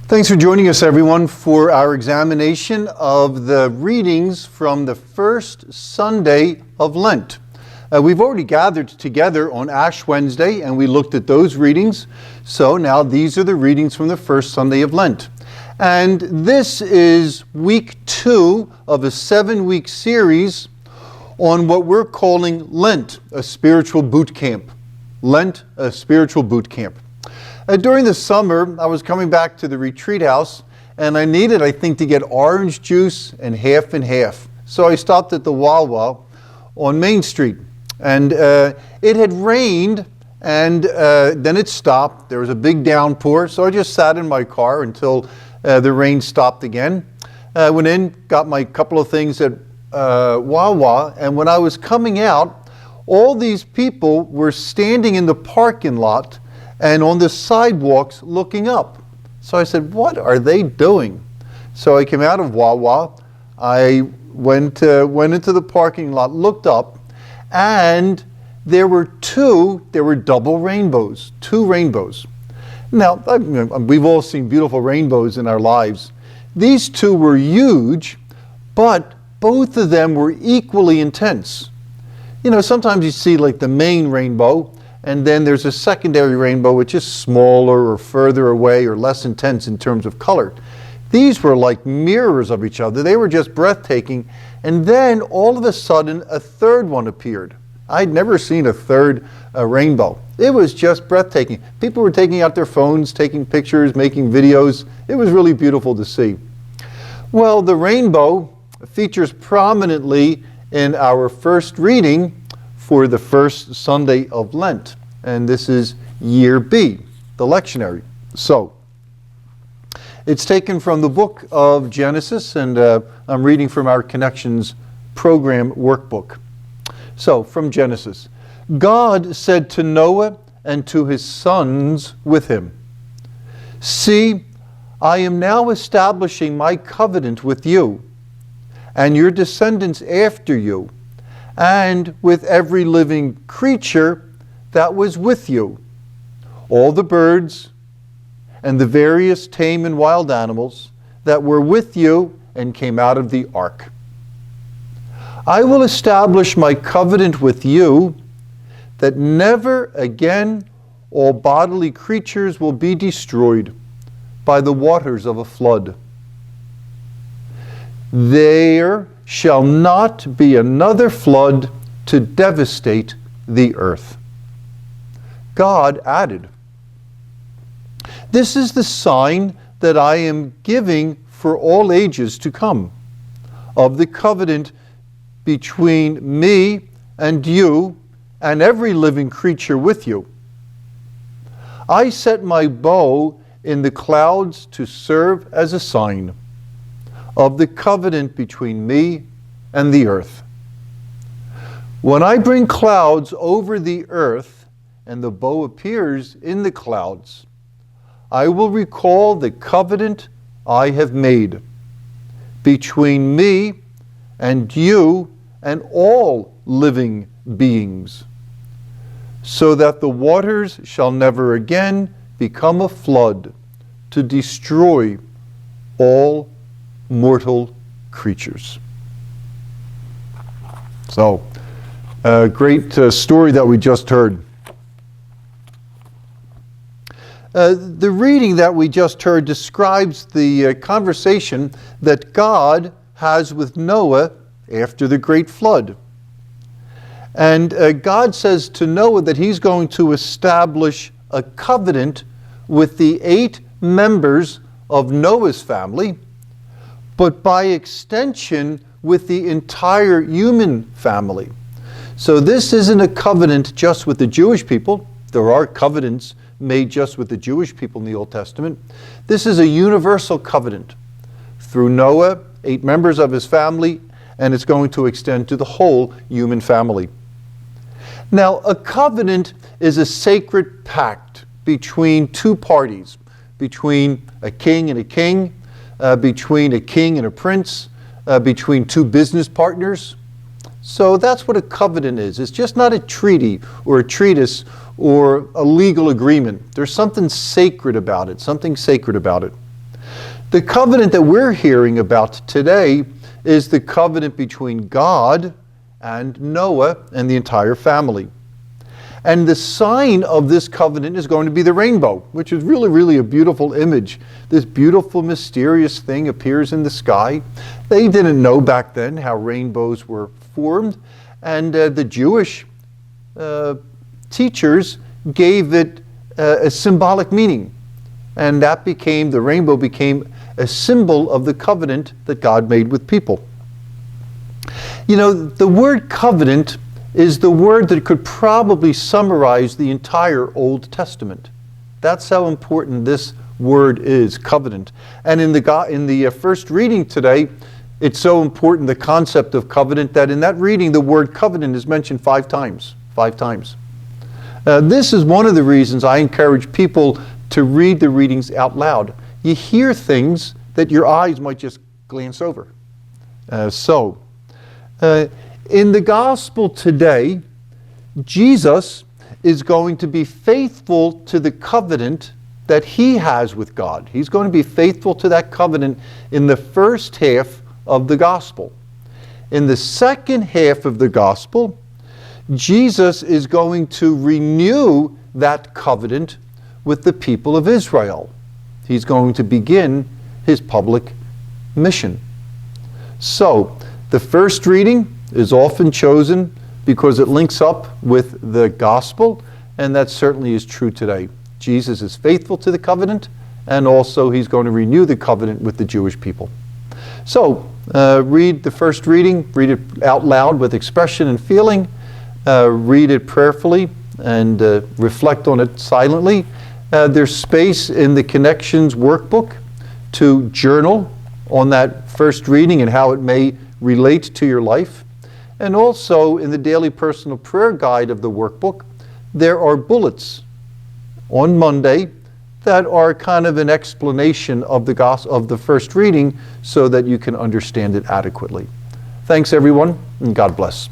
Thanks for joining us, everyone, for our examination of the readings from the First Sunday of Lent. We've already gathered together on Ash Wednesday, and we looked at those readings. So now these are the readings from the First Sunday of Lent. And this is week 2 of a 7-week series on what we're calling Lent, a spiritual boot camp. Lent, a spiritual boot camp. During the summer, I was coming back to the retreat house, and I needed, to get orange juice and half and half. So I stopped at the Wawa on Main Street, and it had rained, and then it stopped. There was a big downpour, so I just sat in my car until the rain stopped again. I went in, got my couple of things at Wawa, and when I was coming out, all these people were standing in the parking lot and on the sidewalks looking up. So I said, what are they doing? So I came out of Wawa, I went into the parking lot, looked up, and there were double rainbows, 2 rainbows. Now, we've all seen beautiful rainbows in our lives. These 2 were huge, but both of them were equally intense. You know, sometimes you see like the main rainbow, and then there's a secondary rainbow which is smaller or further away or less intense in terms of color. These were like mirrors of each other. They were just breathtaking. And then all of a sudden a third one appeared. I'd never seen a third rainbow. It was just breathtaking. People were taking out their phones, taking pictures, making videos. It was really beautiful to see. Well, the rainbow features prominently in our first reading for the First Sunday of Lent. And this is Year B, the lectionary. So, it's taken from the book of Genesis, and I'm reading from our Connections program workbook. So, from Genesis. God said to Noah and to his sons with him, "See, I am now establishing my covenant with you and your descendants after you, and with every living creature that was with you, all the birds and the various tame and wild animals that were with you and came out of the ark. I will establish my covenant with you that never again all bodily creatures will be destroyed by the waters of a flood. There shall not be another flood to devastate the earth." God added, "This is the sign that I am giving for all ages to come, of the covenant between me and you and every living creature with you. I set my bow in the clouds to serve as a sign of the covenant between me and the earth. When I bring clouds over the earth and the bow appears in the clouds, I will recall the covenant I have made between me and you and all living beings, so that the waters shall never again become a flood to destroy all mortal creatures." So, a great story that we just heard. The reading that we just heard describes the conversation that God has with Noah after the great flood. And God says to Noah that he's going to establish a covenant with the 8 members of Noah's family, but by extension with the entire human family. So this isn't a covenant just with the Jewish people. There are covenants made just with the Jewish people in the Old Testament. This is a universal covenant through Noah, 8 members of his family, and it's going to extend to the whole human family. Now, a covenant is a sacred pact between 2 parties, between a king and a king, between a king and a prince, between 2 business partners. So that's what a covenant is. It's just not a treaty or a treatise or a legal agreement. There's something sacred about it, The covenant that we're hearing about today is the covenant between God and Noah and the entire family. And the sign of this covenant is going to be the rainbow, which is really, really a beautiful image. This beautiful, mysterious thing appears in the sky. They didn't know back then how rainbows were formed, and the Jewish teachers gave it a symbolic meaning. And that became, the rainbow became a symbol of the covenant that God made with people. You know, the word covenant is the word that could probably summarize the entire Old Testament. That's how important this word is, covenant. And in the first reading today, it's so important, the concept of covenant, that in that reading the word covenant is mentioned 5 times. 5 times. This is one of the reasons I encourage people to read the readings out loud. You hear things that your eyes might just glance over. In the gospel today, Jesus is going to be faithful to the covenant that he has with God. He's going to be faithful to that covenant in the first half of the gospel. In the second half of the gospel, Jesus is going to renew that covenant with the people of Israel. He's going to begin his public mission. So, the first reading is often chosen because it links up with the gospel, and that certainly is true today. Jesus is faithful to the covenant, and also he's going to renew the covenant with the Jewish people. So, read the first reading, read it out loud with expression and feeling, read it prayerfully, and reflect on it silently. There's space in the Connections workbook to journal on that first reading and how it may relate to your life. And also in the Daily Personal Prayer Guide of the workbook, there are bullets on Monday that are kind of an explanation of the first reading so that you can understand it adequately. Thanks everyone, and God bless.